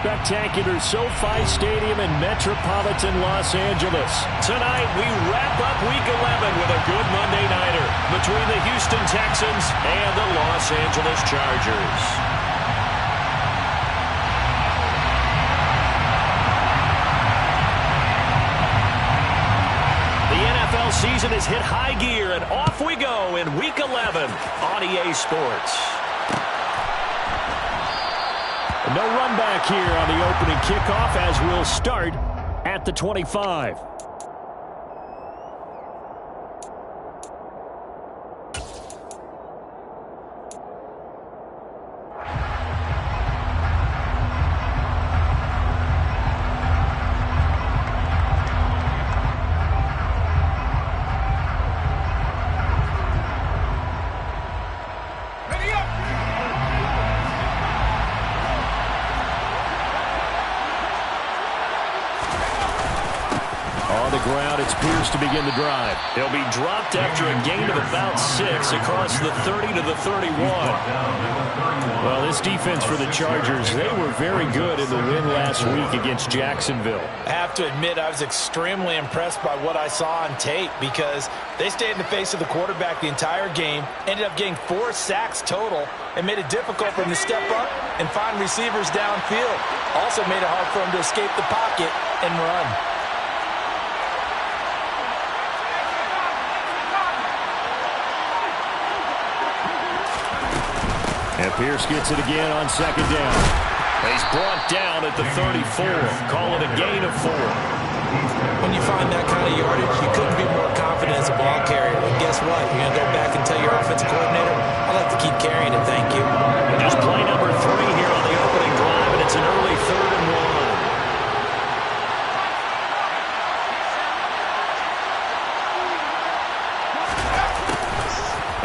spectacular SoFi Stadium in metropolitan Los Angeles. Tonight, we wrap up Week 11 with a good Monday nighter between the Houston Texans and the Los Angeles Chargers. The NFL season has hit high gear, and off we go in Week 11 on EA Sports. No run back here on the opening kickoff as we'll start at the 25. To begin the drive. He'll be dropped after a gain of about 6 across the 30 to the 31. Well, this defense for the Chargers, they were very good in the win last week against Jacksonville. I have to admit, I was extremely impressed by what I saw on tape because they stayed in the face of the quarterback the entire game, ended up getting 4 sacks total, and made it difficult for him to step up and find receivers downfield. Also made it hard for him to escape the pocket and run. And Pierce gets it again on second down. He's brought down at the 34. Call it a gain of 4. When you find that kind of yardage, you couldn't be more confident as a ball carrier. And guess what? You're going to go back and tell your offensive coordinator, I'd like to keep carrying it, thank you. And just play number 3 here on the opening drive, and it's an early 3rd and 1.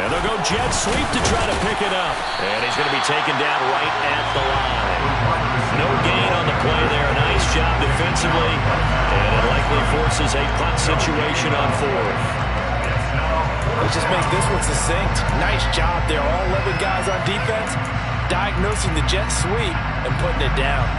And they'll go jet sweep to try to pick it up. And he's going to be taken down right at the line. No gain on the play there. A nice job defensively. And it likely forces a punt situation on 4th. Let's just make this one succinct. Nice job there. All 11 guys on defense diagnosing the jet sweep and putting it down.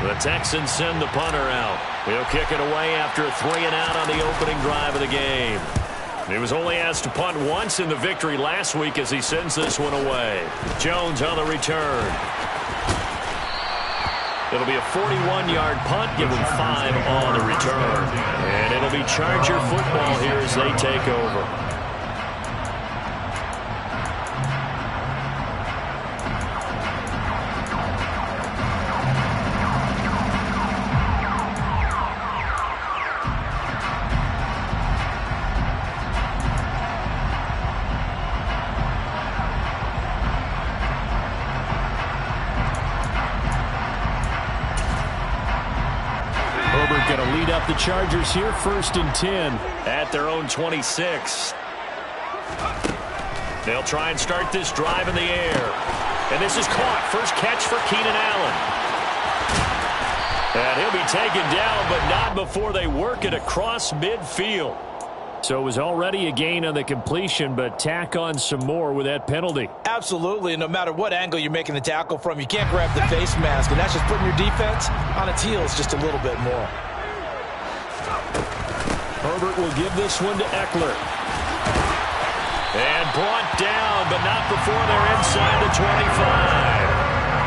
The Texans send the punter out. He'll kick it away after a 3-and-out on the opening drive of the game. He was only asked to punt once in the victory last week as he sends this one away. Jones on the return. It'll be a 41-yard punt, give him 5 on the return. And it'll be Charger football here as they take over. Going to lead up the Chargers here, 1st and 10 at their own 26. They'll try and start this drive in the air. And this is caught. First catch for Keenan Allen. And he'll be taken down, but not before they work it across midfield. So it was already a gain on the completion, but tack on some more with that penalty. Absolutely, and no matter what angle you're making the tackle from, you can't grab the face mask, and that's just putting your defense on its heels just a little bit more. Herbert will give this one to Eckler. And brought down, but not before they're inside the 25.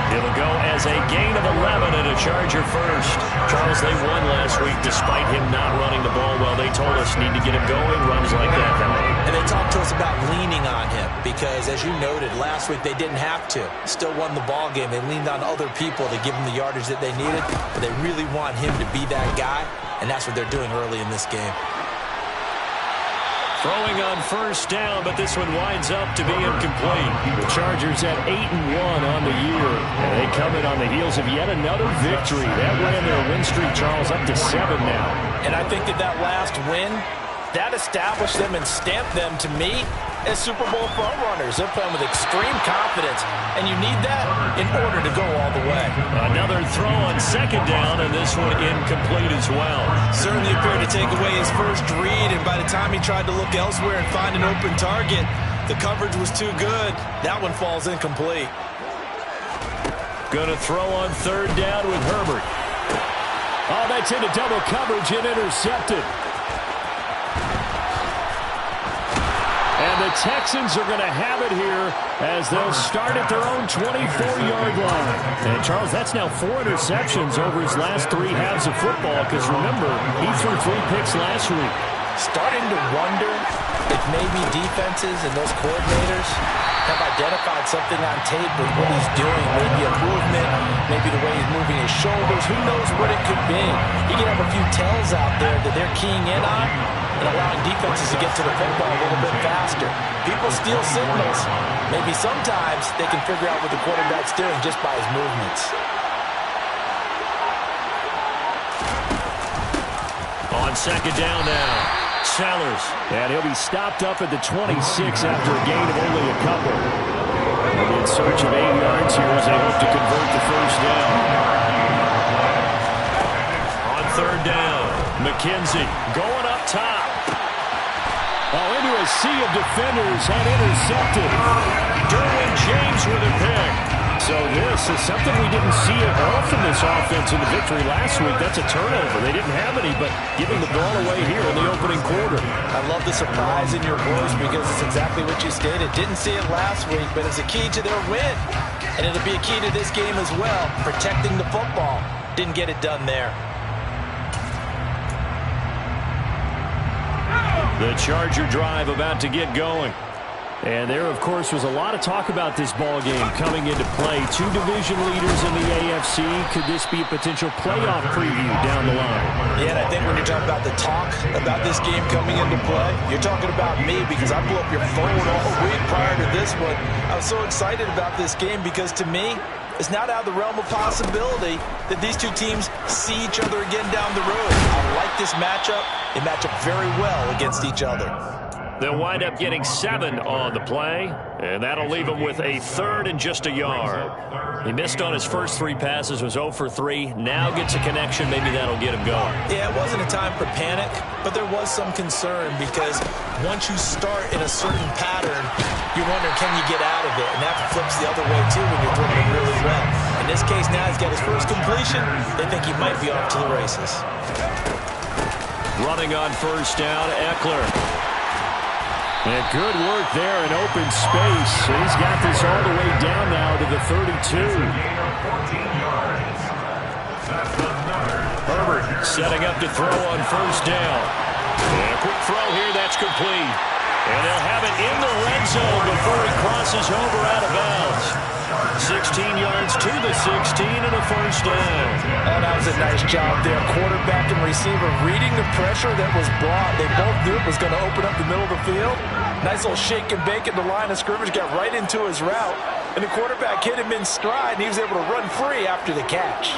It'll go as a gain of 11 and a Charger first. Charles, they won last week despite him not running the ball well. They told us need to get him going, runs like that. And they talked to us about leaning on him because, as you noted, last week they didn't have to. Still won the ball game. They leaned on other people to give them the yardage that they needed, but they really want him to be that guy, and that's what they're doing early in this game. Throwing on first down, but this one winds up to be incomplete. The Chargers at 8-1 on the year, and they come in on the heels of yet another victory. That ran their win streak, Charles, up to 7 now. And I think that last win That established them and stamped them, to me, as Super Bowl frontrunners. They're playing with extreme confidence, and you need that in order to go all the way. Another throw on second down, and this one incomplete as well. Certainly appeared to take away his first read, and by the time he tried to look elsewhere and find an open target, the coverage was too good. That one falls incomplete. Going to throw on third down with Herbert. Oh, that's into double coverage and intercepted. And the Texans are going to have it here as they'll start at their own 24-yard line. And, Charles, that's now 4 interceptions over his last 3 halves of football because, remember, he threw 3 picks last week. Starting to wonder if maybe defenses and those coordinators have identified something on tape with what he's doing. Maybe a movement, maybe the way he's moving his shoulders. Who knows what it could be? He can have a few tells out there that they're keying in on and allowing defenses to get to the football a little bit faster. People steal signals. Maybe sometimes they can figure out what the quarterback's doing just by his movements. On second down now, Sellers. And he'll be stopped up at the 26 after a gain of only a couple. And in search of 8 yards here as they hope to convert the first down. On third down, McKenzie going up top. Oh, into a sea of defenders and intercepted. Derwin James with a pick. So this is something we didn't see at all from this offense in the victory last week. That's a turnover. They didn't have any, but giving the ball away here in the opening quarter. I love the surprise in your voice because it's exactly what you stated. Didn't see it last week, but it's a key to their win. And it'll be a key to this game as well, protecting the football. Didn't get it done there. The Charger drive about to get going. And there, of course, was a lot of talk about this ball game coming into play. 2 division leaders in the AFC. Could this be a potential playoff preview down the line? Yeah, and I think when you're talking about the talk about this game coming into play, you're talking about me because I blew up your phone all week prior to this one. I was so excited about this game because, to me, it's not out of the realm of possibility that these two teams see each other again down the road. I like this matchup. They match up very well against each other. They'll wind up getting 7 on the play, and that'll leave him with a third and just a yard. He missed on his first 3 passes, was 0 for 3. Now gets a connection. Maybe that'll get him going. Yeah, it wasn't a time for panic, but there was some concern because once you start in a certain pattern, you're wondering, can you get out of it? And that flips the other way, too, when you're throwing it really well. In this case, now he's got his first completion. They think he might be off to the races. Running on first down, Eckler. And good work there in open space. And he's got this all the way down now to the 32. Herbert setting up to throw on first down. And a quick throw here, that's complete. And they'll have it in the red zone before he crosses over out of bounds. 16 yards to the 16 and a first down. Oh, that was a nice job there. Quarterback and receiver reading the pressure that was brought. They both knew it was going to open up the middle of the field. Nice little shake and bake at the line of scrimmage. Got right into his route. And the quarterback hit him in stride, and he was able to run free after the catch.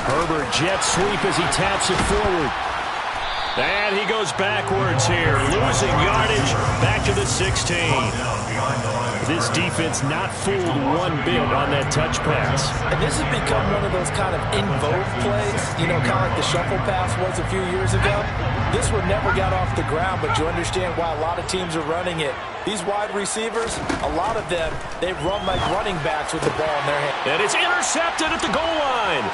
Herbert jet sweep as he taps it forward. And he goes backwards here, losing yardage back to the 16. This defense not fooled one bit on that touch pass. And this has become one of those kind of in vogue plays, you know, kind of like the shuffle pass was a few years ago. This one never got off the ground, but you understand why a lot of teams are running it. These wide receivers, a lot of them, they run like running backs with the ball in their hand. And it's intercepted at the goal line.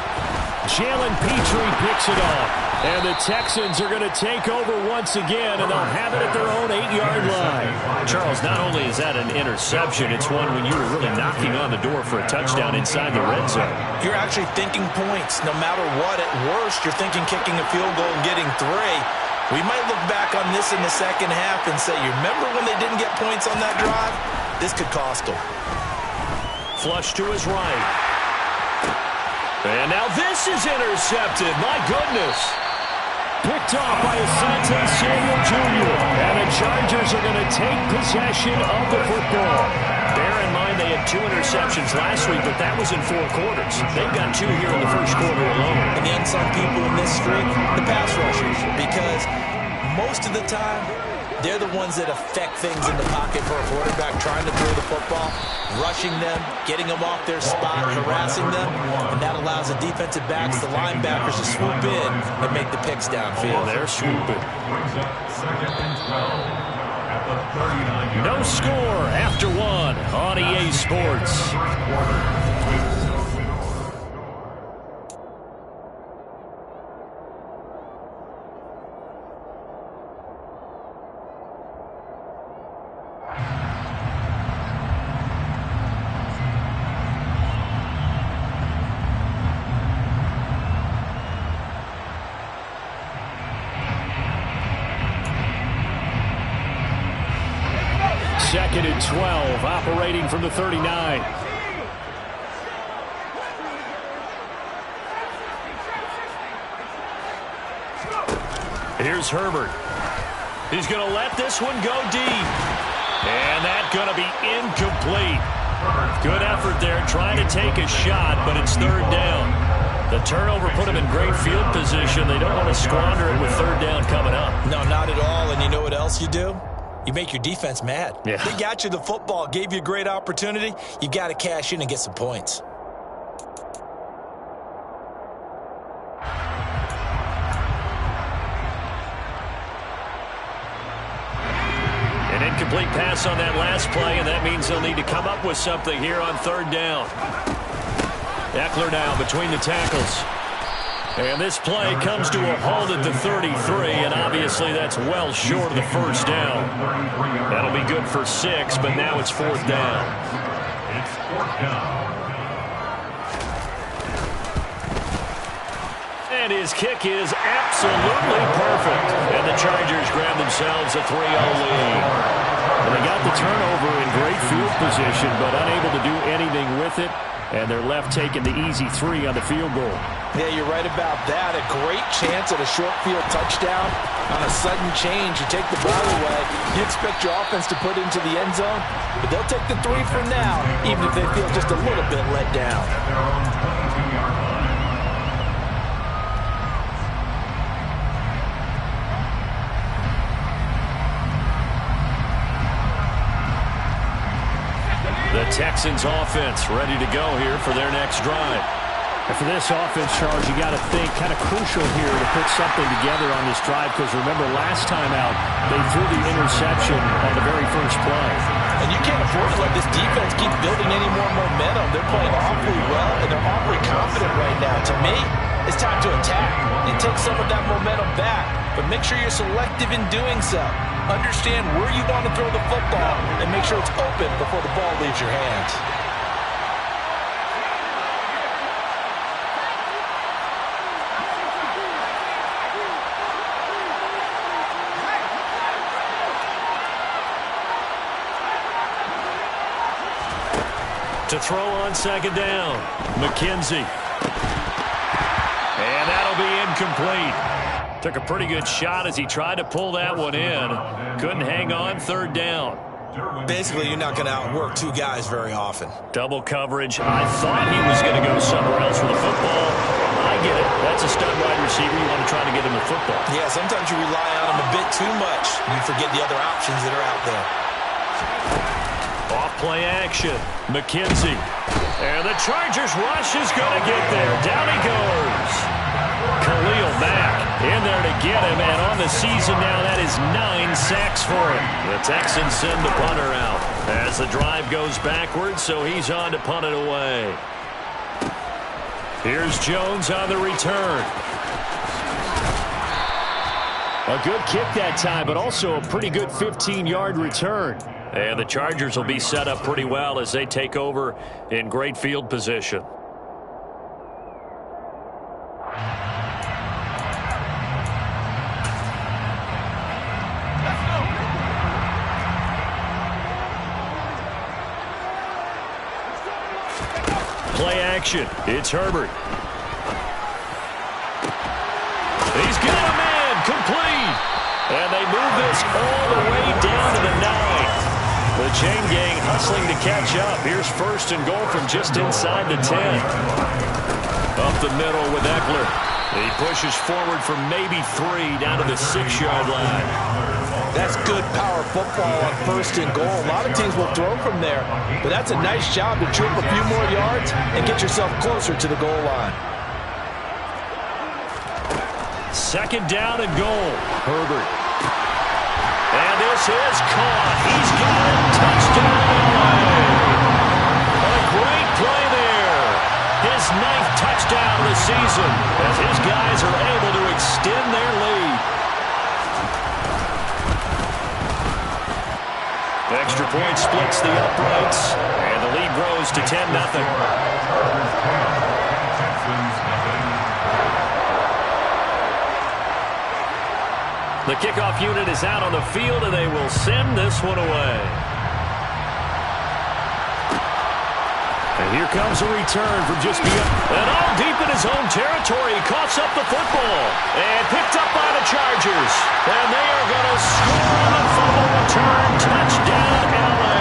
Jalen Petrie picks it off. And the Texans are going to take over once again, and they'll have it at their own 8-yard line. Charles, not only is that an interception, it's one when you were really knocking on the door for a touchdown inside the red zone. You're actually thinking points. No matter what, at worst, you're thinking kicking a field goal and getting 3. We might look back on this in the second half and say, you remember when they didn't get points on that drive? This could cost them. Flush to his right. And now this is intercepted. My goodness. Picked off by Asante Samuel Jr. And the Chargers are going to take possession of the football. Bear in mind they had 2 interceptions last week, but that was in 4 quarters. They've got 2 here in the first quarter alone. And the unsung people in this streak, the pass rushers, because most of the time, they're the ones that affect things in the pocket for a quarterback, trying to throw the football, rushing them, getting them off their spot, harassing them, and that allows the defensive backs, the linebackers, to swoop in and make the picks downfield. Oh, they're swooping. No score after 1 on EA Sports. Second and 12, operating from the 39. Here's Herbert. He's going to let this one go deep. And that's going to be incomplete. Good effort there, trying to take a shot, but it's 3rd down. The turnover put him in great field position. They don't want to squander it with 3rd down coming up. No, not at all. And you know what else you do? You make your defense mad. Yeah. They got you the football, gave you a great opportunity. You got to cash in and get some points. An incomplete pass on that last play, and that means they'll need to come up with something here on 3rd down. Eckler now between the tackles. And this play comes to a halt at the 33, and obviously that's well short of the 1st down. That'll be good for 6, but now it's 4th down. It's 4th down. And his kick is absolutely perfect. And the Chargers grab themselves a 3-0 lead. And they got the turnover in great field position, but unable to do anything with it. And they're left taking the easy 3 on the field goal. Yeah, you're right about that. A great chance at a short field touchdown. On a sudden change, you take the ball away. You expect your offense to put it into the end zone, but they'll take the 3 for now, even if they feel just a little bit let down. The Texans offense ready to go here for their next drive. And for this offense, Charles, you got to think kind of crucial here to put something together on this drive, because remember last time out they threw the interception on the very first play. And you can't afford to let this defense keep building any more momentum. They're playing awfully well, and they're awfully confident right now. To me, it's time to attack and take some of that momentum back, but make sure you're selective in doing so. Understand where you want to throw the football and make sure it's open before the ball leaves your hands. To throw on 2nd down, McKenzie. And that'll be incomplete. Took a pretty good shot as he tried to pull that one in. Couldn't hang on 3rd down. Basically, you're not going to outwork 2 guys very often. Double coverage. I thought he was going to go somewhere else for the football. I get it. That's a stud wide receiver. You want to try to get him the football. Yeah, sometimes you rely on him a bit too much. You forget the other options that are out there. Off play action. McKenzie. And the Chargers rush is going to get there. Down he goes. Khalil Mack in there to get him. And on the season now, that is 9 sacks for him. The Texans send the punter out as the drive goes backwards, so he's on to punt it away. Here's Jones on the return. A good kick that time, but also a pretty good 15-yard return. And the Chargers will be set up pretty well as they take over in great field position. Play action. It's Herbert. He's got a man complete. And they move this all the way down to the 9. The The chain gang hustling to catch up. Here's first and goal from just inside the 10. Up the middle with Eckler. He pushes forward for maybe 3 down to the 6-yard line. That's good power football on first and goal. A lot of teams will throw from there, but that's a nice job to trip a few more yards and get yourself closer to the goal line. Second down and goal. Herbert. And this is caught. He's got it. Touchdown. A great play there. His 9th touchdown of the season as his guys are able to extend their lead. Extra point splits the uprights, and the lead grows to 10-0. The kickoff unit is out on the field, and they will send this one away. And here comes a return from just beyond. And all deep in his own territory, he coughs up the football. And picked up by the Chargers. And they are going to score on the fumble return. Touchdown, LA.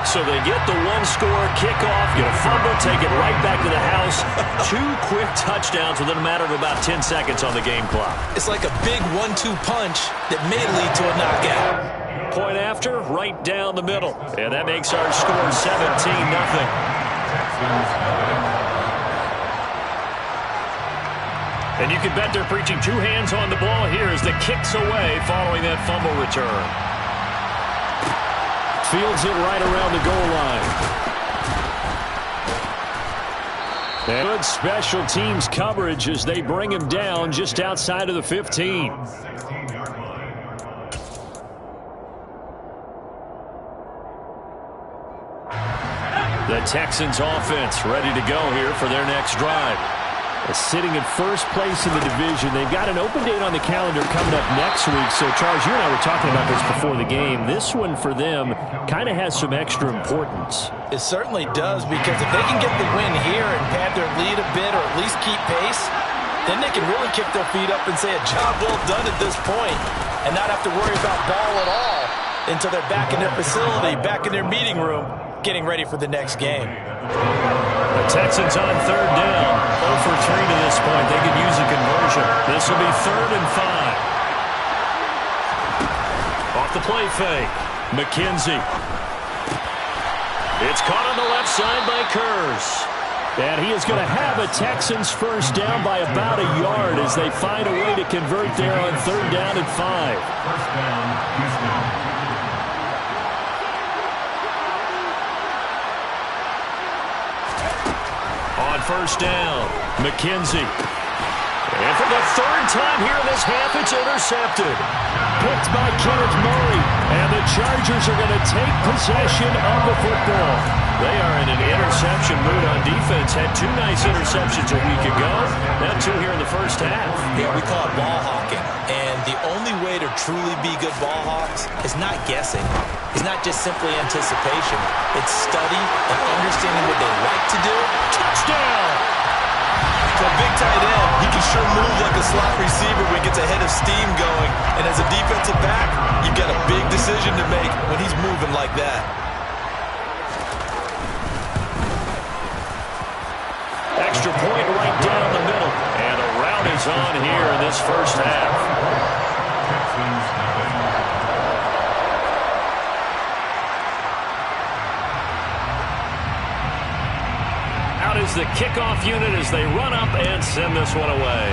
So they get the one-score kickoff, get a fumble, take it right back to the house. 2 quick touchdowns within a matter of about 10 seconds on the game clock. It's like a big 1-2 punch that may lead to a knockout. Point after, right down the middle. And that makes our score 17-0. And you can bet they're preaching 2 hands on the ball here as the kick's away following that fumble return. Fields it right around the goal line. And good special teams coverage as they bring him down just outside of the 15. The Texans offense ready to go here for their next drive. Sitting in first place in the division. They've got an open date on the calendar coming up next week. So, Charles, you and I were talking about this before the game. This one for them kind of has some extra importance. It certainly does, because if they can get the win here and pad their lead a bit or at least keep pace, then they can really kick their feet up and say a job well done at this point and not have to worry about ball at all until they're back in their facility, back in their meeting room, getting ready for the next game. The Texans on third down. 0 for 3 to this point. They could use a conversion. This will be 3rd and 5. Off the play fake. McKenzie. It's caught on the left side by Kurz. And he is going to have a Texans first down by about a yard as they find a way to convert there on 3rd down and 5. First down, Houston. On first down, McKenzie. And for the 3rd time here in this half, it's intercepted. Picked by Kenneth Murray. And the Chargers are going to take possession of the football. They are in an interception mood on defense. Had 2 nice interceptions a week ago. Now 2 here in the first half. Yeah, we call it ball hawking. And the only way to truly be good ball hawks is not guessing. It's not just simply anticipation. It's study and understanding what they like to do. Touchdown! For a big tight end, he can sure move like a slot receiver when he gets a head of steam going. And as a defensive back, you've got a big decision to make when he's moving like that. Extra point right down the middle. And a rout is on here in this first half. Out is the kickoff unit as they run up and send this one away.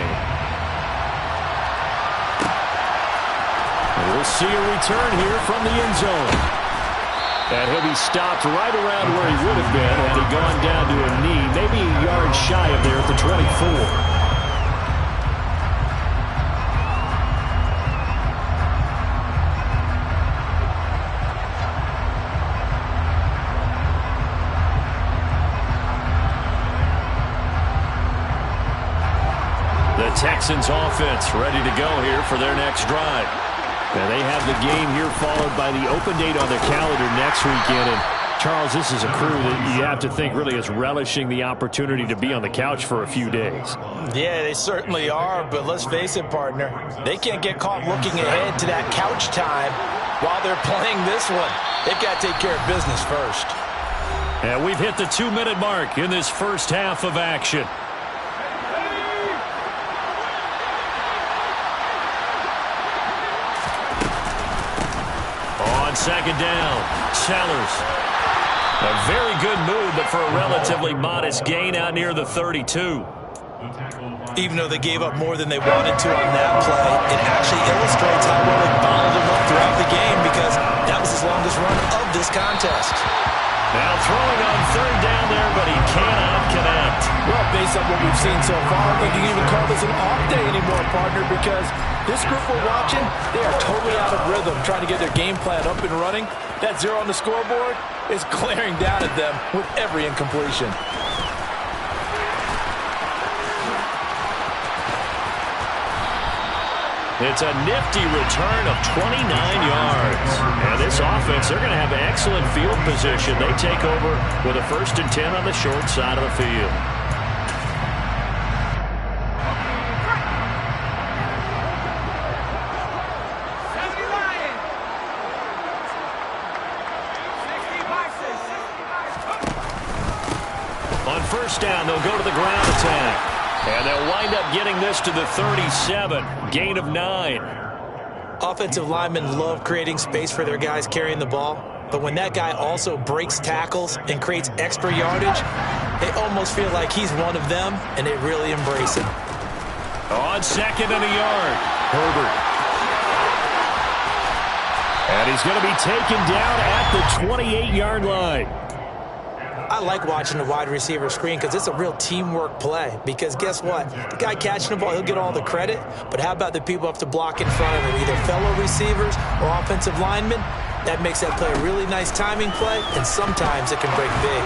We'll see a return here from the end zone. And he'll be stopped right around where he would have been had he gone down to a knee, maybe a yard shy of there at the 24. The Texans offense ready to go here for their next drive. Now they have the game here followed by the open date on their calendar next weekend. And Charles, this is a crew that you have to think really is relishing the opportunity to be on the couch for a few days. Yeah, they certainly are, but let's face it, partner. They can't get caught looking ahead to that couch time while they're playing this one, they've got to take care of business first. And we've hit the 2-minute mark in this first half of action. On second down, Sellers. A very good move, but for a relatively modest gain out near the 32. Even though they gave up more than they wanted to on that play, it actually illustrates how well they bottled them up throughout the game, because that was his longest run of this contest. Now throwing on third down there, but he cannot connect. Well, based on what we've seen so far, I think you can even call this an off day anymore, partner, because this group we're watching, they are totally out of rhythm, trying to get their game plan up and running. That 0 on the scoreboard is glaring down at them with every incompletion. It's a nifty return of 29 yards. And this offense, they're going to have excellent field position. They take over with a 1st and 10 on the short side of the field. On first down, they'll go to the ground attack. And they'll wind up getting this to the 37, gain of 9. Offensive linemen love creating space for their guys carrying the ball, but when that guy also breaks tackles and creates extra yardage, they almost feel like he's one of them, and they really embrace it. On second and a yard, Herbert. And he's going to be taken down at the 28-yard line. I like watching the wide receiver screen because it's a real teamwork play. Because guess what? The guy catching the ball, he'll get all the credit. But how about the people up to block in front of him, either fellow receivers or offensive linemen? That makes that play a really nice timing play, and sometimes it can break big.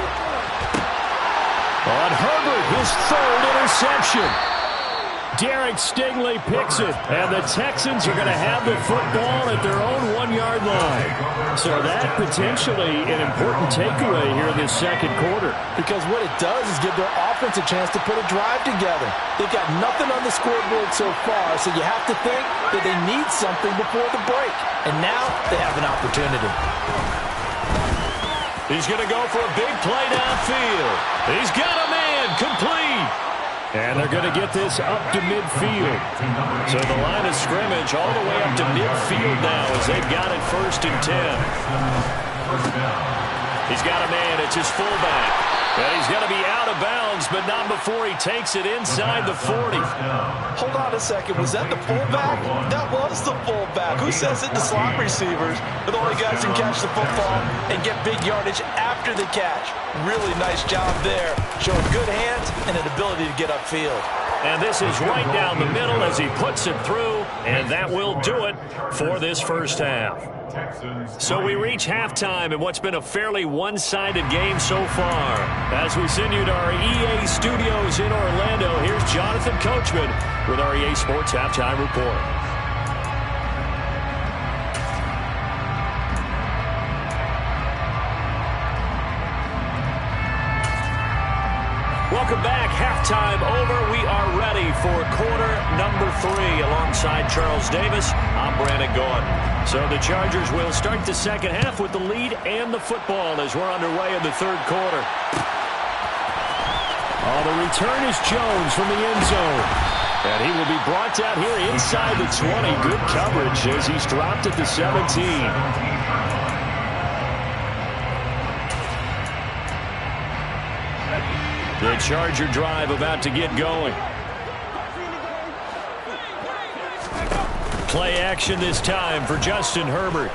On Herbert, his 3rd interception. Derek Stingley picks it, and the Texans are going to have the football at their own 1-yard line. So that potentially an important takeaway here in this second quarter. Because what it does is give their offense a chance to put a drive together. They've got nothing on the scoreboard so far, so you have to think that they need something before the break. And now they have an opportunity. He's going to go for a big play downfield. He's got a man, complete. And they're going to get this up to midfield. So the line of scrimmage all the way up to midfield now as they've got it 1st and 10. He's got a man. It's his fullback. And he's going to be out of bounds, but not before he takes it inside the 40. Hold on a second. Was that the fullback? That was the fullback. Who says it to slot receivers? But the only guys can catch the football and get big yardage after the catch. Really nice job there, showing good hands and an ability to get upfield. And this is right down the middle as he puts it through, and that will do it for this first half. So we reach halftime in what's been a fairly one-sided game so far. As we send you to our EA studios in Orlando, here's Jonathan Coachman with our EA Sports Halftime Report. Welcome back. Halftime over. We are ready for quarter number 3 alongside Charles Davis. I'm Brandon Gordon. So the Chargers will start the second half with the lead and the football as we're underway in the third quarter. Oh, the return is Jones from the end zone. And he will be brought down here inside the 20. Good coverage as he's dropped at the 17. The Charger drive about to get going. Play action this time for Justin Herbert.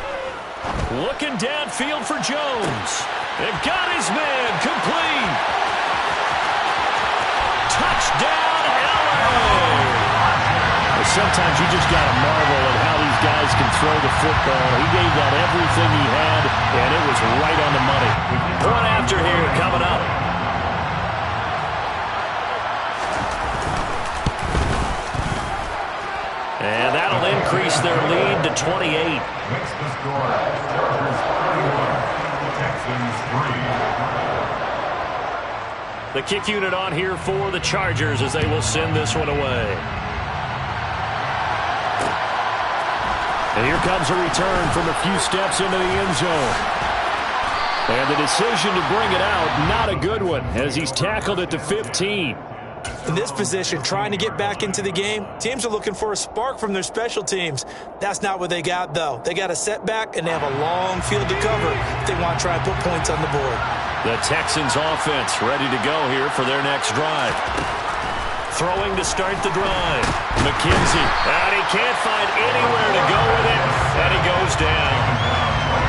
Looking downfield for Jones. They've got his man complete. Touchdown, LA! Sometimes you just got to marvel at how these guys can throw the football. He gave that everything he had, and it was right on the money. One after here coming up. And that'll increase their lead to 28. Makes the score. Chargers 41, Texans 3. The kick unit on here for the Chargers as they will send this one away. And here comes a return from a few steps into the end zone. And the decision to bring it out, not a good one, as he's tackled at the 15. In this position, trying to get back into the game, teams are looking for a spark from their special teams. That's not what they got, though. They got a setback, and they have a long field to cover if they want to try and put points on the board. The Texans offense ready to go here for their next drive. Throwing to start the drive. McKenzie, and he can't find anywhere to go with it, and he goes down.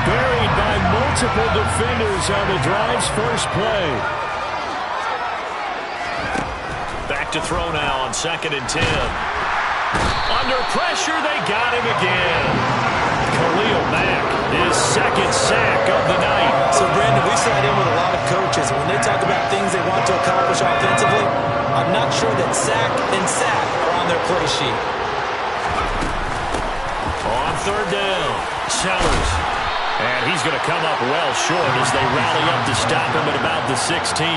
Buried by multiple defenders on the drive's first play. Back to throw now on 2nd and 10. Under pressure, they got him again. Khalil Mack, his second sack of the night. So, Brandon, we sat in with a lot of coaches. When they talk about things they want to accomplish offensively, I'm not sure that sack and sack are on their play sheet. On 3rd down, Sellers. And he's going to come up well short as they rally up to stop him at about the 16.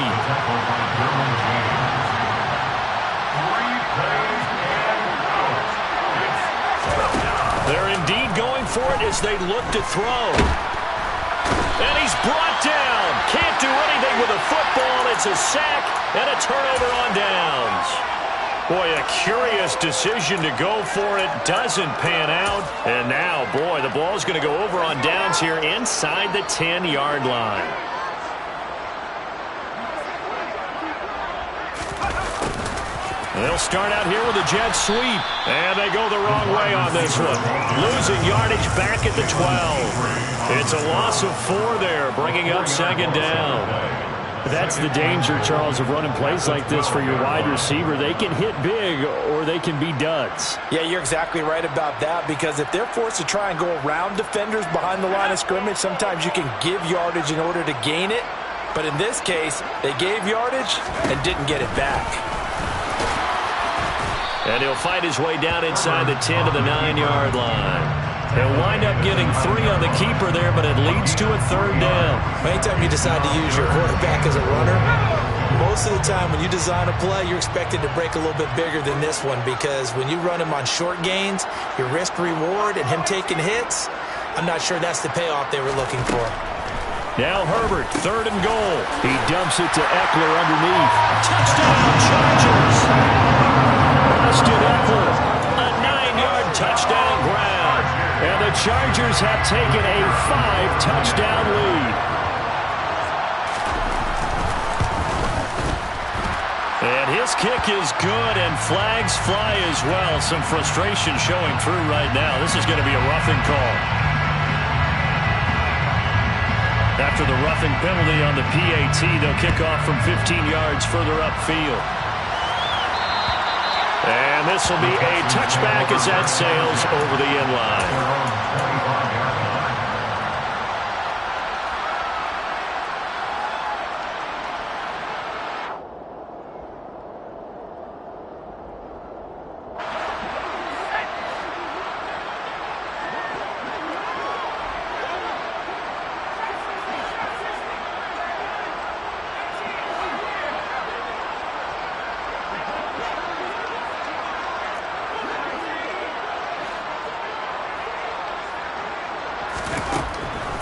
They're indeed going for it as they look to throw. And he's brought down. Can't do anything with a football. It's a sack and a turnover on downs. Boy, a curious decision to go for it. Doesn't pan out. And now, boy, the ball's going to go over on downs here inside the 10-yard line. They'll start out here with a jet sweep. And they go the wrong way on this one. Losing yardage back at the 12. It's a loss of 4 there, bringing up 2nd down. That's the danger, Charles, of running plays like this for your wide receiver. They can hit big or they can be duds. Yeah, you're exactly right about that, because if they're forced to try and go around defenders behind the line of scrimmage, sometimes you can give yardage in order to gain it. But in this case, they gave yardage and didn't get it back. And he'll fight his way down inside the 10 to the 9-yard line. He'll wind up getting 3 on the keeper there, but it leads to a 3rd down. Anytime you decide to use your quarterback as a runner, most of the time when you design a play, you're expected to break a little bit bigger than this one, because when you run him on short gains, your risk-reward and him taking hits, I'm not sure that's the payoff they were looking for. Now Herbert, 3rd and goal. He dumps it to Eckler underneath. Touchdown, Chargers! Austin Eckler, a 9-yard touchdown grab. And the Chargers have taken a 5-touchdown lead. And his kick is good, and flags fly as well. Some frustration showing through right now. This is going to be a roughing call. After the roughing penalty on the PAT, they'll kick off from 15 yards further upfield. And this will be a touchback as that sails over the end line.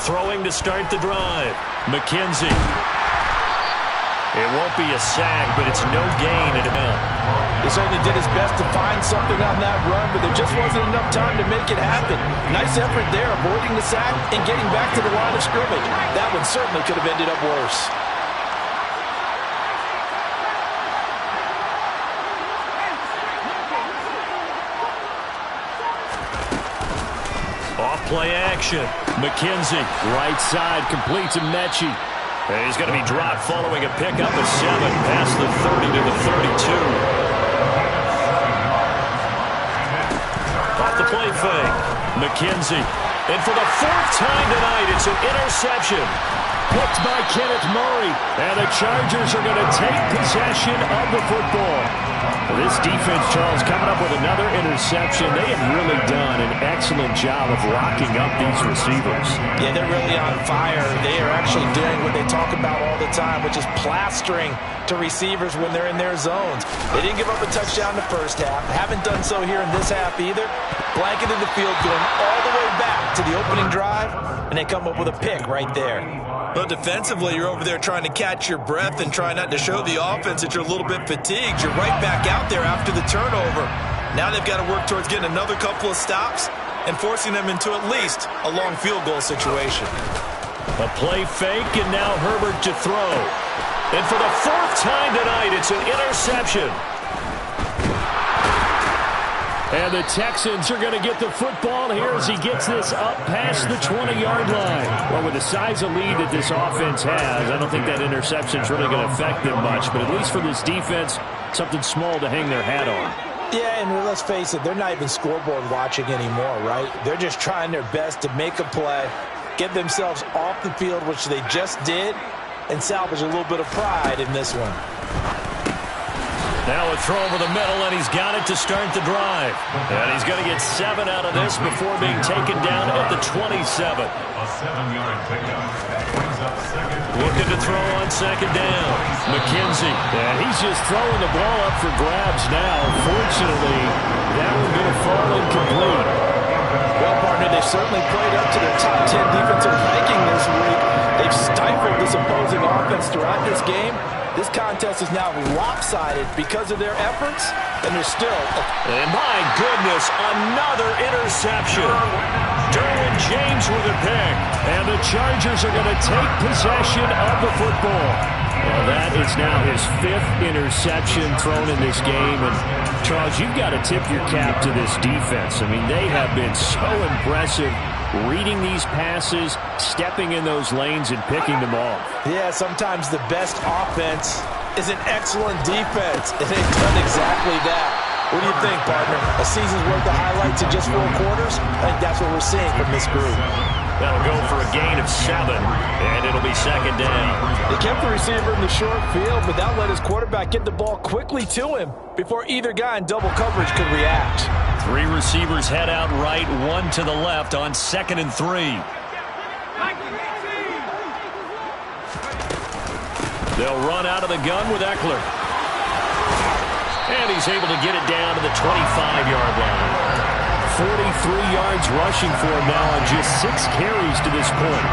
Throwing to start the drive. McKenzie. It won't be a sack, but it's no gain at all. He certainly did his best to find something on that run, but there just wasn't enough time to make it happen. Nice effort there, avoiding the sack and getting back to the line of scrimmage. That one certainly could have ended up worse. Off-play action. McKenzie, right side, completes to Mechie. And he's going to be dropped following a pickup of 7 past the 30 to the 32. Off the play fake. McKenzie. And for the 4th time tonight, it's an interception. picked by Kenneth Murray. And the Chargers are going to take possession of the football. Well, this defense, Charles, coming up with another interception. They have really done an excellent job of locking up these receivers. Yeah, they're really on fire. They are actually doing what they talk about all the time, which is plastering to receivers when they're in their zones. They didn't give up a touchdown in the first half. Haven't done so here in this half either. Blanketed the field, going all the way back to the opening drive, and they come up with a pick right there. Well, defensively, you're over there trying to catch your breath and try not to show the offense that you're a little bit fatigued. You're right back out there after the turnover. Now they've got to work towards getting another couple of stops and forcing them into at least a long field goal situation. A play fake, and now Herbert to throw. And for the fourth time tonight, it's an interception. And the Texans are going to get the football here as he gets this up past the 20-yard line. Well, with the size of lead that this offense has, I don't think that interception is really going to affect them much. But at least for this defense, something small to hang their hat on. Yeah, and let's face it, they're not even scoreboard watching anymore, right? They're just trying their best to make a play, get themselves off the field, which they just did, and salvage a little bit of pride in this one. Now a throw over the middle, and he's got it to start the drive. And he's going to get 7 out of this before being taken down at the 27. A 7-yard pickup. That brings up second. Looking to throw on second down. McKenzie. And he's just throwing the ball up for grabs now. Fortunately, that one going to fall incomplete. Well, partner, they've certainly played up to their top 10 defensive ranking this week. They've stifled this opposing offense throughout this game. This contest is now lopsided because of their efforts, and they're still... And my goodness, another interception. Derwin James with a pick. And the Chargers are going to take possession of the football. Well, that is now his 5th interception thrown in this game. And, Charles, you've got to tip your cap to this defense. I mean, they have been so impressive reading these passes, stepping in those lanes, and picking them off. Yeah, sometimes the best offense is an excellent defense, and they've done exactly that. What do you think, partner? A season's worth of highlights in just 4 quarters? I think that's what we're seeing from this group. That'll go for a gain of 7, and it'll be second down. They kept the receiver in the short field, but that let his quarterback get the ball quickly to him before either guy in double coverage could react. 3 receivers head out right, 1 to the left on 2nd and 3. They'll run out of the gun with Eckler. And he's able to get it down to the 25-yard line. 43 yards rushing for him now on just 6 carries to this point.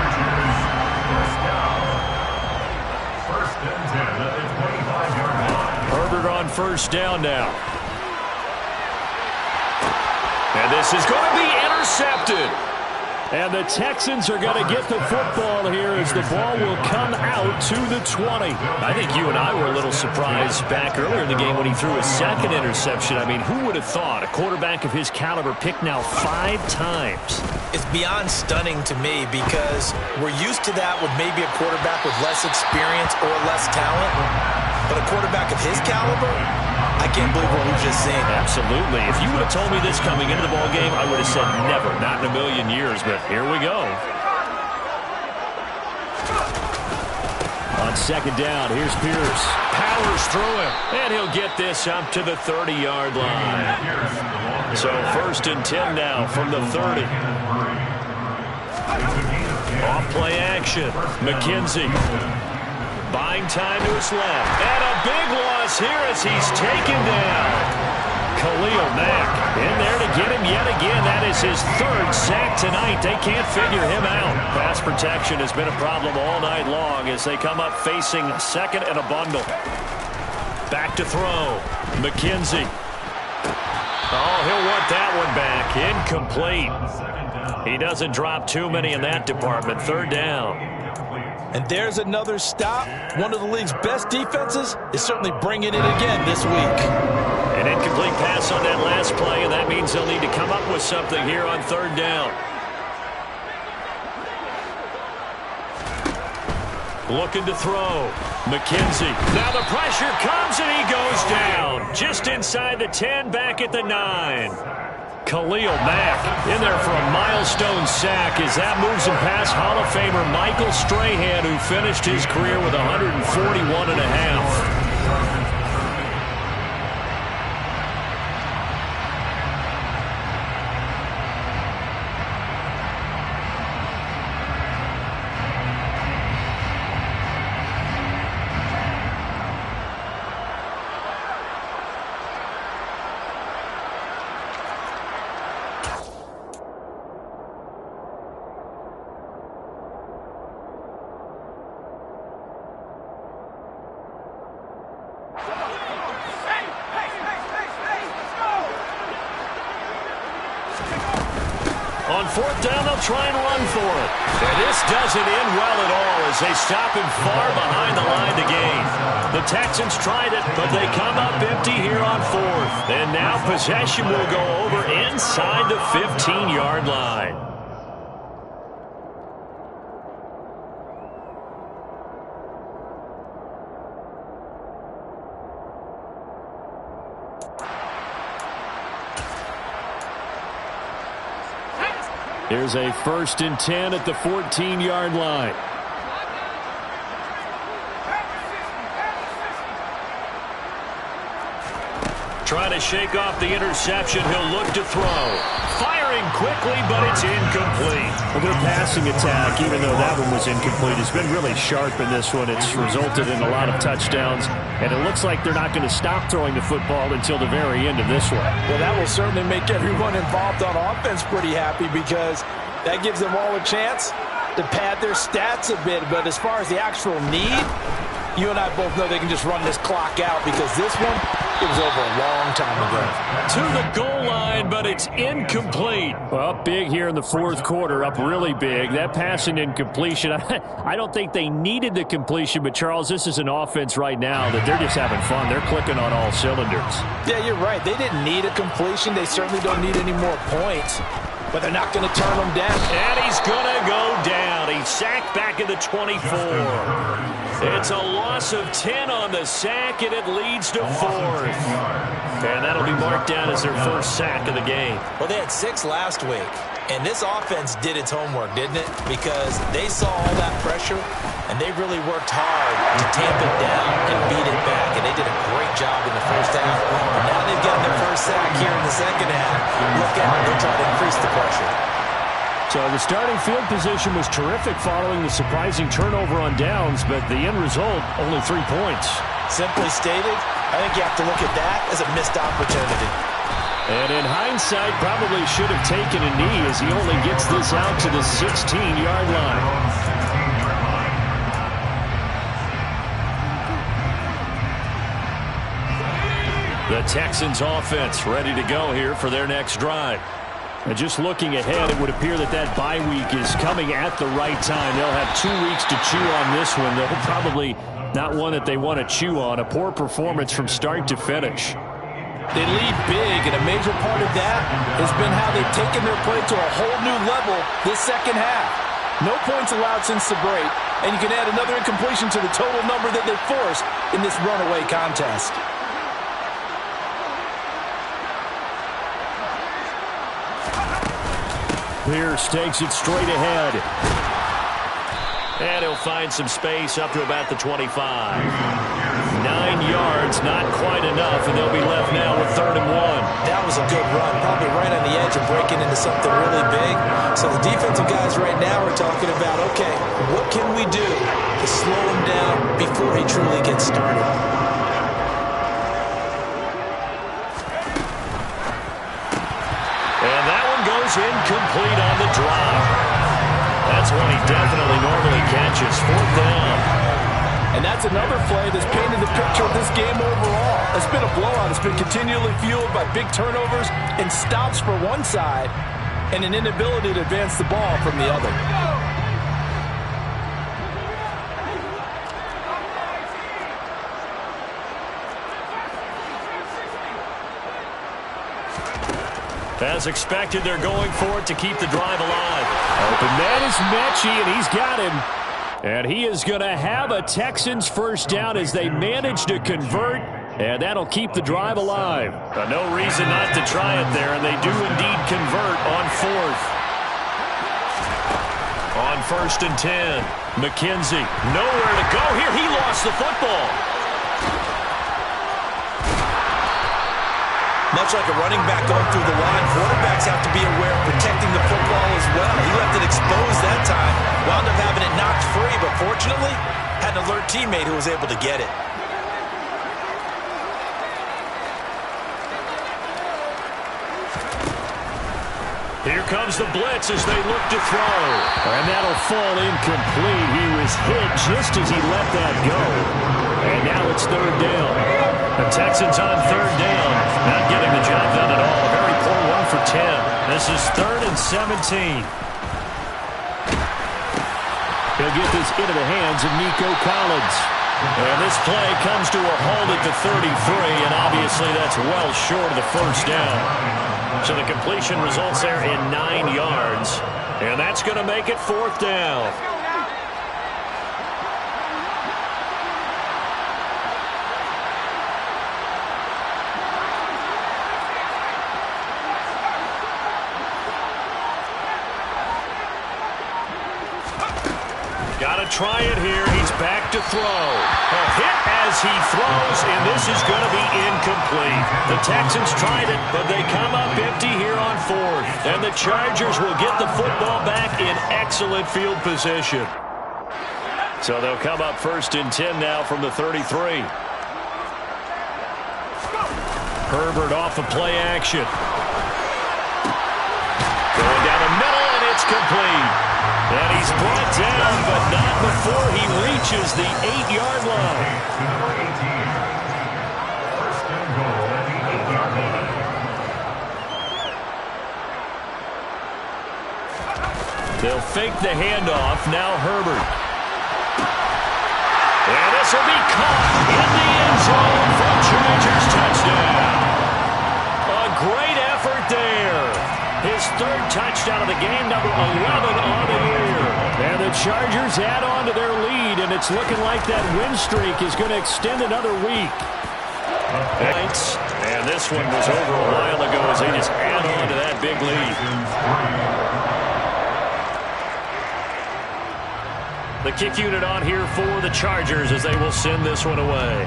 First and 10 at the 25-yard line. Herbert on first down now. And this is going to be intercepted. And the Texans are going to get the football here as the ball will come out to the 20. I think you and I were a little surprised back earlier in the game when he threw his 2nd interception. I mean, who would have thought a quarterback of his caliber picked now 5 times? It's beyond stunning to me because we're used to that with maybe a quarterback with less experience or less talent. But a quarterback of his caliber, I can't believe what we've just seen. Absolutely. If you would have told me this coming into the ball game, I would have said never, not in a million years. But here we go. On second down, here's Pierce. Powers through him, and he'll get this up to the 30-yard line. So 1st and 10 now from the 30. Off play action. McKenzie. Buying time to his left. And a big loss here as he's taken down. Khalil Mack in there to get him yet again. That is his 3rd sack tonight. They can't figure him out. Pass protection has been a problem all night long as they come up facing 2nd and a bundle. Back to throw. McKenzie. Oh, he'll want that one back. Incomplete. He doesn't drop too many in that department. 3rd down. And there's another stop. One of the league's best defenses is certainly bringing it again this week. An incomplete pass on that last play, and that means they'll need to come up with something here on 3rd down. Looking to throw. McKenzie. Now the pressure comes, and he goes down. Just inside the 10, back at the 9. Khalil Mack in there for a milestone sack as that moves him past Hall of Famer Michael Strahan, who finished his career with 141.5. On fourth down, they'll try and run for it. And this doesn't end well at all as they stop him far behind the line to gain. The Texans tried it, but they come up empty here on fourth. And now possession will go over inside the 15-yard line. Here's a 1st and 10 at the 14-yard line. Trying to shake off the interception. He'll look to throw. Firing quickly, but it's incomplete. Well, their passing attack, even though that one was incomplete, has been really sharp in this one. It's resulted in a lot of touchdowns, and it looks like they're not going to stop throwing the football until the very end of this one. Well, that will certainly make everyone involved on offense pretty happy because that gives them all a chance to pad their stats a bit. But as far as the actual need, you and I both know they can just run this clock out because this one, it was over a long time ago. To the goal line, but it's incomplete. Well, up big here in the fourth quarter, up really big. That passing incompletion, I don't think they needed the completion, but Charles, this is an offense right now that they're just having fun. They're clicking on all cylinders. Yeah, you're right. They didn't need a completion. They certainly don't need any more points, but they're not going to turn them down. And he's going to go down. He's sacked back at the 24. It's a loss of 10 on the sack, and it leads to 4th. And that'll be marked down as their first sack of the game. Well, they had 6 last week, and this offense did its homework, didn't it? Because they saw all that pressure, and they really worked hard to tamp it down and beat it back. And they did a great job in the first half. And now they've got their first sack here in the second half. Look out, they'll try to increase the pressure. So the starting field position was terrific following the surprising turnover on downs, but the end result, only 3 points. Simply stated, I think you have to look at that as a missed opportunity. And in hindsight, probably should have taken a knee as he only gets this out to the 16-yard line. The Texans offense ready to go here for their next drive. And just looking ahead, it would appear that that bye week is coming at the right time. They'll have 2 weeks to chew on this one. They'll probably not one that they want to chew on. A poor performance from start to finish. They lead big, and a major part of that has been how they've taken their play to a whole new level this second half. No points allowed since the break, and you can add another incompletion to the total number that they forced in this runaway contest. Pierce takes it straight ahead. And he'll find some space up to about the 25. 9 yards, not quite enough, and they'll be left now with 3rd and 1. That was a good run, probably right on the edge of breaking into something really big. So the defensive guys right now are talking about, okay, what can we do to slow him down before he truly gets started? And that one goes incomplete on the drop. That's one he definitely normally catches. 4th down. And that's another play that's painted the picture of this game overall. It's been a blowout. It's been continually fueled by big turnovers and stops for one side and an inability to advance the ball from the other. As expected, they're going for it to keep the drive alive. Open man is Mechie, and he's got him. And he is going to have a Texans first down as they manage to convert And that'll keep the drive alive. No reason not to try it there, and they do indeed convert on fourth. On 1st and 10, McKenzie, nowhere to go here. He lost the football. Much like a running back going through the line, quarterbacks have to be aware of protecting the football as well. He left it exposed that time, wound up having it knocked free, but fortunately, had an alert teammate who was able to get it. Here comes the blitz as they look to throw. And that'll fall incomplete. He was hit just as he let that go. And now it's 3rd down. The Texans on 3rd down. Not getting the job done at all. A very poor 1 for 10. This is 3rd and 17. He'll get this into the hands of Nico Collins. And this play comes to a halt at the 33, and obviously that's well short of the 1st down. So the completion results there in 9 yards. And that's going to make it 4th down. Got to try it here. He's back to throw. A hit as he throws, and this is going to be incomplete. The Texans tried it, but they come up empty here on 4th. And the Chargers will get the football back in excellent field position. So they'll come up 1st and 10 now from the 33. Herbert off of play action. Going down the middle, and it's complete. And he's brought down, but not before he reaches the 8-yard line. Number 18. 1st and goal at the 8-yard line. They'll fake the handoff. Now Herbert. And this will be caught in the end zone for Chargers touchdown. A great effort there. His 3rd touchdown of the game, number 11 on the year. And the Chargers add on to their lead, and it's looking like that win streak is going to extend another week. And this one was over a while ago as they just add on to that big lead. The kick unit on here for the Chargers as they will send this one away.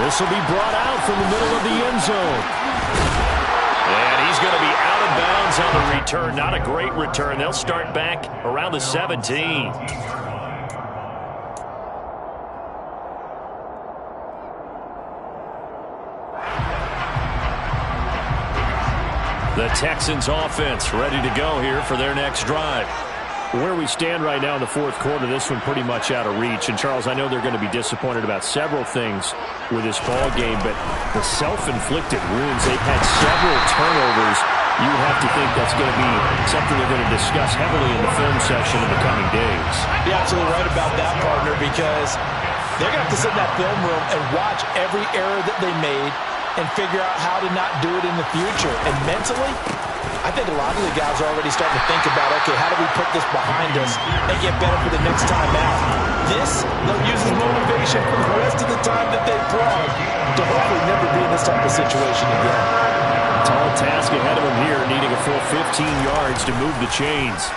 This will be brought out from the middle of the end zone. And he's going to be out of bounds on the return. Not a great return. They'll start back around the 17. The Texans offense ready to go here for their next drive. Where we stand right now in the 4th quarter, this one pretty much out of reach. And, Charles, I know they're going to be disappointed about several things with this ball game, but the self-inflicted wounds, they've had several turnovers. You have to think that's going to be something they're going to discuss heavily in the film session in the coming days. You're absolutely right about that, partner, because they're going to have to sit in that film room and watch every error that they made and figure out how to not do it in the future. And mentally, I think a lot of the guys are already starting to think about, okay, how do we put this behind us and get better for the next time out? This, they'll use as motivation for the rest of the time that they played to hopefully never be in this type of situation again. Tall task ahead of him here, needing a full 15 yards to move the chains.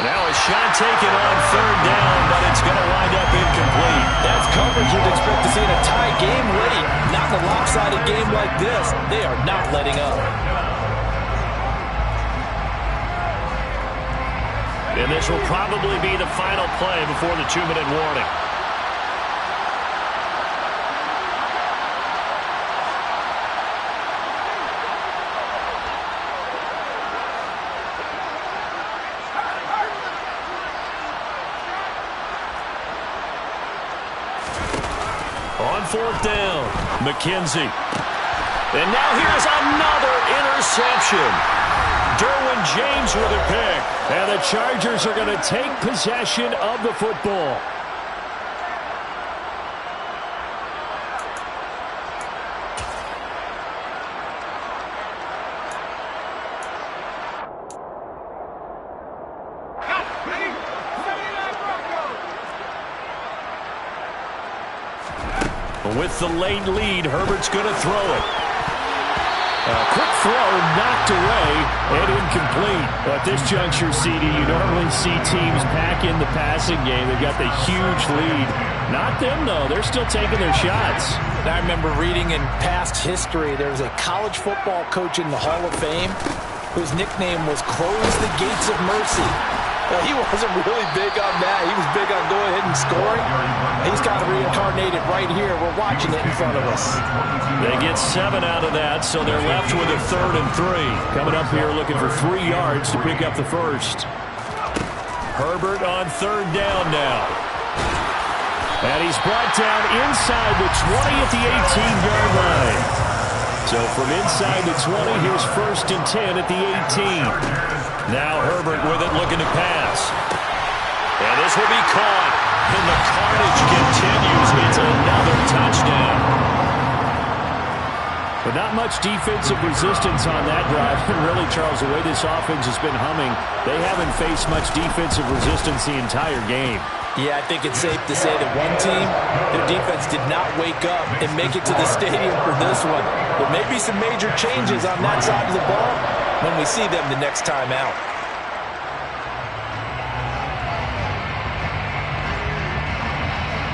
Now a shot taken on 3rd down, but it's going to wind up incomplete. That's coverage you'd expect to see in a tie game late. Not in a lopsided game like this. They are not letting up. And this will probably be the final play before the 2-minute warning. On 4th down, McKenzie. And now here's another interception. Derwin James with a pick. And the Chargers are going to take possession of the football. With the late lead, Herbert's going to throw it. Quick throw, knocked away, and incomplete. But at this juncture, CD, you normally see teams pack in the passing game. They've got the huge lead. Not them, though. They're still taking their shots. And I remember reading in past history, there was a college football coach in the Hall of Fame whose nickname was Close the Gates of Mercy. Well, he wasn't really big on that. He was big on go ahead and scoring. He's got to reincarnate it right here. We're watching it in front of us. They get 7 out of that, so they're left with a 3rd and 3. Coming up here looking for 3 yards to pick up the first. Herbert on 3rd down now. And he's brought down inside the 20 at the 18-yard line. So from inside the 20, here's 1st and 10 at the 18. Now Herbert with it, looking to pass. And this will be caught. And the carnage continues. It's another touchdown. But not much defensive resistance on that drive. And really, Charles, the way this offense has been humming, they haven't faced much defensive resistance the entire game. Yeah, I think it's safe to say that one team, their defense did not wake up and make it to the stadium for this one. There may be some major changes on that side of the ball when we see them the next time out.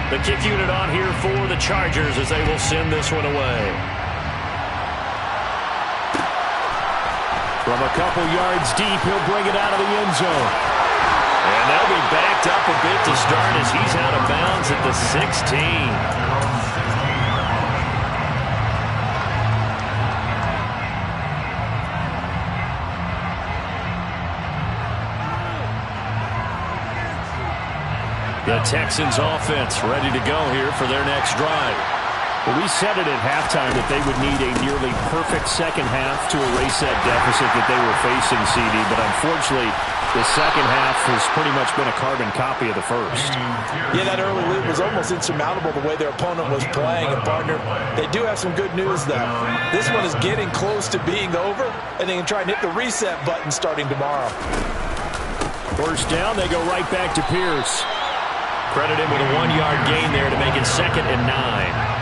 The kick unit on here for the Chargers as they will send this one away. From a couple yards deep, he'll bring it out of the end zone. And they'll be backed up a bit to start as he's out of bounds at the 16. The Texans offense ready to go here for their next drive. Well, we said it at halftime that they would need a nearly perfect second half to erase that deficit that they were facing, CD. But unfortunately, the second half has pretty much been a carbon copy of the first. Yeah, that early lead was almost insurmountable the way their opponent was playing. And, partner, they do have some good news, though. This one is getting close to being over, and they can try and hit the reset button starting tomorrow. First down, they go right back to Pierce. Credit him with a 1-yard gain there to make it 2nd and 9.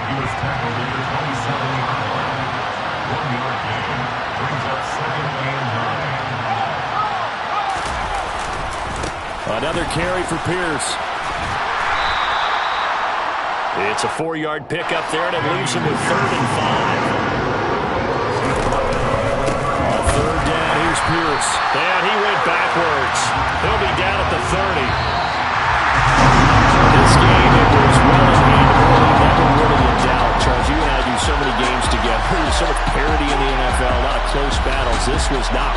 He was tackled at the 27-yard line. 1-yard gain brings up 2nd and 9. Another carry for Pierce. It's a 4-yard pickup there, and it leaves him with 3rd and 5. On 3rd down, here's Pierce. And he went backwards. He'll be down at the 30. This game, it was well in hand early, never really in doubt. Charles, you and I do so many games together. There's so much parity in the NFL, a lot of close battles. This was not